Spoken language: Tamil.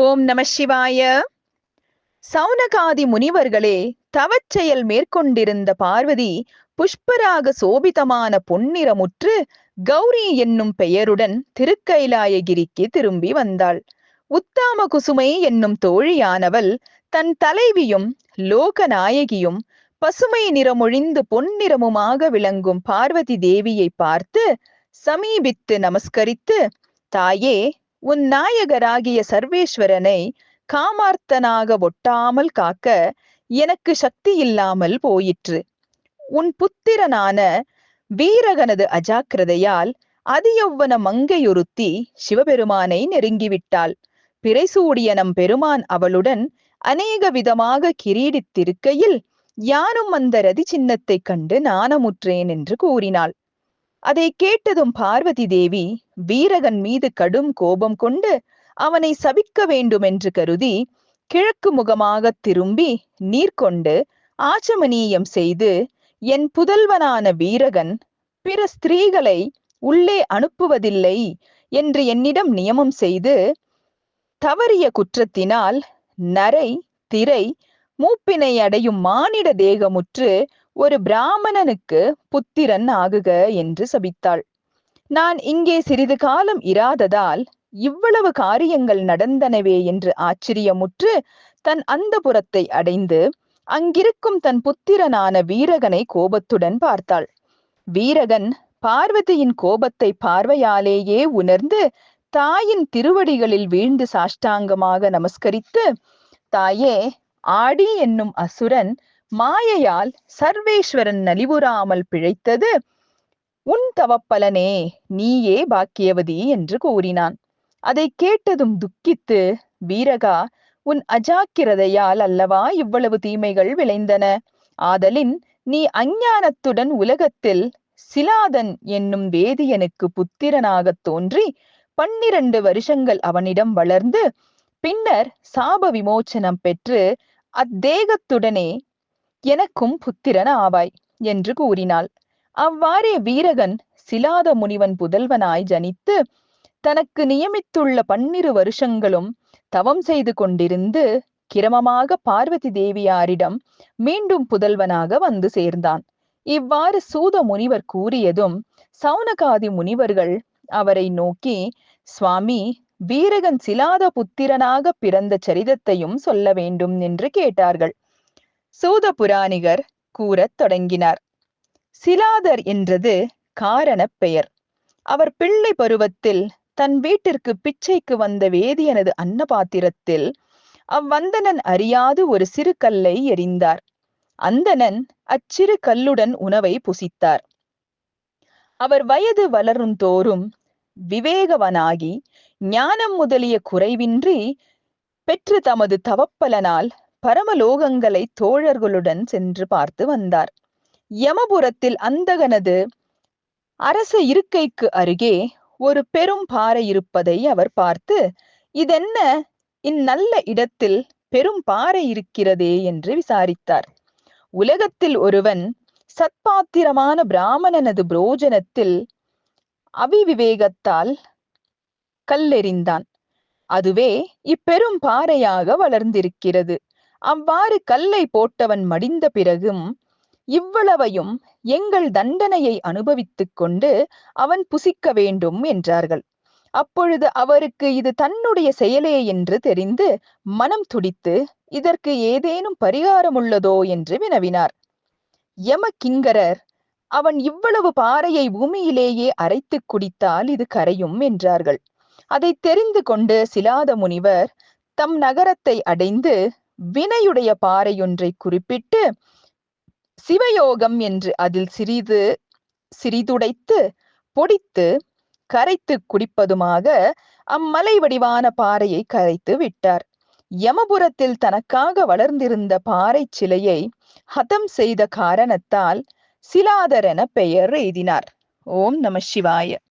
ஓம் நம சிவாய. சௌனகாதி முனிவர்களே தவச்செயல் மேற்கொண்டிருந்த பார்வதி புஷ்பராக சோபிதமான பொன்னிறமுற்று கௌரி என்னும் பெயருடன் திருக்கைலாயகிரிக்கு திரும்பி வந்தாள். உத்தாம குசுமை என்னும் தோழியானவள் தன் தலைவியும் லோகநாயகியும் பசுமை நிறமொழிந்து பொன்னிறமுமாக விளங்கும் பார்வதி தேவியை பார்த்து சமீபித்து நமஸ்கரித்து, தாயே, உன் நாயகராகிய சர்வேஸ்வரனை காமார்த்தனாக ஒட்டாமல் காக்க எனக்கு சக்தி இல்லாமல் போயிற்று. உன் புத்திரனான வீரகனது அஜாக்கிரதையால் அதியௌவன மங்கையொருத்தி சிவபெருமானை நெருங்கிவிட்டாள். பிறைசூடிய நம் பெருமான் அவளுடன் அநேக விதமாக கிரீடித்திருக்கையில் யானும் அந்த ரதி சின்னத்தை கண்டு நாணமுற்றேன் என்று கூறினாள். அதை கேட்டதும் பார்வதி தேவி வீரகன் மீது கடும் கோபம் கொண்டு அவனை சபிக்க வேண்டுமென்று கருதி கிழக்கு முகமாக திரும்பி நீர்கொண்டு ஆச்சமனீயம் செய்து, என் புதல்வனான வீரகன் பிற ஸ்திரீகளை உள்ளே அனுப்புவதில்லை என்று என்னிடம் நியமம் செய்து தவறிய குற்றத்தினால் நரை திரை மூப்பினை அடையும் மானிட தேகமுற்று ஒரு பிராமணனுக்கு புத்திரன் ஆகுக என்று சபித்தாள். நான் இங்கே சிறிது காலம் இராததால் இவ்வளவு காரியங்கள் நடந்தனவே என்று ஆச்சரியமுற்று தன் அந்தபுரத்தை அடைந்து அங்கிருக்கும் தன் புத்திரனான வீரகனை கோபத்துடன் பார்த்தாள். வீரகன் பார்வதியின் கோபத்தை பார்வையாலேயே உணர்ந்து தாயின் திருவடிகளில் வீழ்ந்து சாஷ்டாங்கமாக நமஸ்கரித்து, தாயே, ஆடி என்னும் அசுரன் மாயையால் சர்வேஸ்வரன் நலிவுறாமல் பிழைத்தது உன் தவப்பலனே, நீயே பாக்கியவதி என்று கூறினான். அதை கேட்டதும் துக்கித்து, வீரகா, உன் அஜாக்கிரதையால் அல்லவா இவ்வளவு தீமைகள் விளைந்தன. ஆதலின் நீ அஞ்ஞானத்துடன் உலகத்தில் சிலாதன் என்னும் வேதியனுக்கு புத்திரனாகத் தோன்றி 12 வருஷங்கள் அவனிடம் வளர்ந்து பின்னர் சாப விமோச்சனம் பெற்று அத்தேகத்துடனே எனக்கும் புத்திரன் ஆவாய் என்று கூறினாள். அவ்வாறே வீரகன் சிலாத முனிவன் புதல்வனாய் ஜனித்து தனக்கு நியமித்துள்ள 12 வருஷங்களும் தவம் செய்து கொண்டிருந்து கிரமமாக பார்வதி தேவியாரிடம் மீண்டும் புதல்வனாக வந்து சேர்ந்தான். இவ்வாறு சூத முனிவர் கூறியதும் சௌனகாதி முனிவர்கள் அவரை நோக்கி, சுவாமி, வீரகன் சிலாத புத்திரனாக பிறந்த சரிதத்தையும் சொல்ல வேண்டும் என்று கேட்டார்கள். சூத புராணிகர் கூறத் தொடங்கினார். சிலாதர் என்றது காரண பெயர். அவர் பிள்ளை பருவத்தில் தன் வீட்டிற்கு பிச்சைக்கு வந்த வேதியனது அன்னபாத்திரத்தில் அவ்வந்தனன் அறியாது ஒரு சிறு கல்லை எறிந்தார். அந்தணன் அச்சிறு கல்லுடன் உணவை புசித்தார். அவர் வயது வளரும் தோறும் விவேகவனாகி ஞானம் முதலிய குறைவின்றி பெற்று தமது தவப்பலனால் பரமலோகங்களை தோழர்களுடன் சென்று பார்த்து வந்தார். யமபுரத்தில் அந்தகனது அரச இருக்கைக்கு அருகே ஒரு பெரும் பாறை இருப்பதை அவர் பார்த்து, இதென்ன இந்நல்ல இடத்தில் பெரும் பாறை இருக்கிறதே என்று விசாரித்தார். உலகத்தில் ஒருவன் சத்பாத்திரமான பிராமணனது புரோஜனத்தில் அவிவிவேகத்தால் கல்லெறிந்தான். அதுவே இப்பெரும் பாறையாக வளர்ந்திருக்கிறது. அவ்வாறு கல்லை போட்டவன் மடிந்த பிறகும் இவ்வளவையும் எங்கள் தண்டனையை அனுபவித்துக் கொண்டு அவன் புசிக்க வேண்டும் என்றார்கள். அப்பொழுது அவருக்கு இது தன்னுடைய செயலே என்று தெரிந்து மனம் துடித்து, இதற்கு ஏதேனும் பரிகாரம் உள்ளதோ என்று வினவினார். யம கிங்கரர், அவன் இவ்வளவு பாறையை பூமியிலேயே அரைத்து குடித்தால் இது கரையும் என்றார்கள். அதை தெரிந்து கொண்டு சிலாத முனிவர் தம் நகரத்தை அடைந்து வினையுடைய பாறையொன்றை குறிப்பிட்டு சிவயோகம் என்று அதில் சிறிதுடைத்து பொடித்து கரைத்து குடிப்பதுமாக அம்மலை வடிவான பாறையை கரைத்து விட்டார். யமபுரத்தில் தனக்காக வளர்ந்திருந்த பாறை சிலையை ஹதம் செய்த காரணத்தால் சிலாதர் என பெயர் எய்தினார். ஓம் நம சிவாய.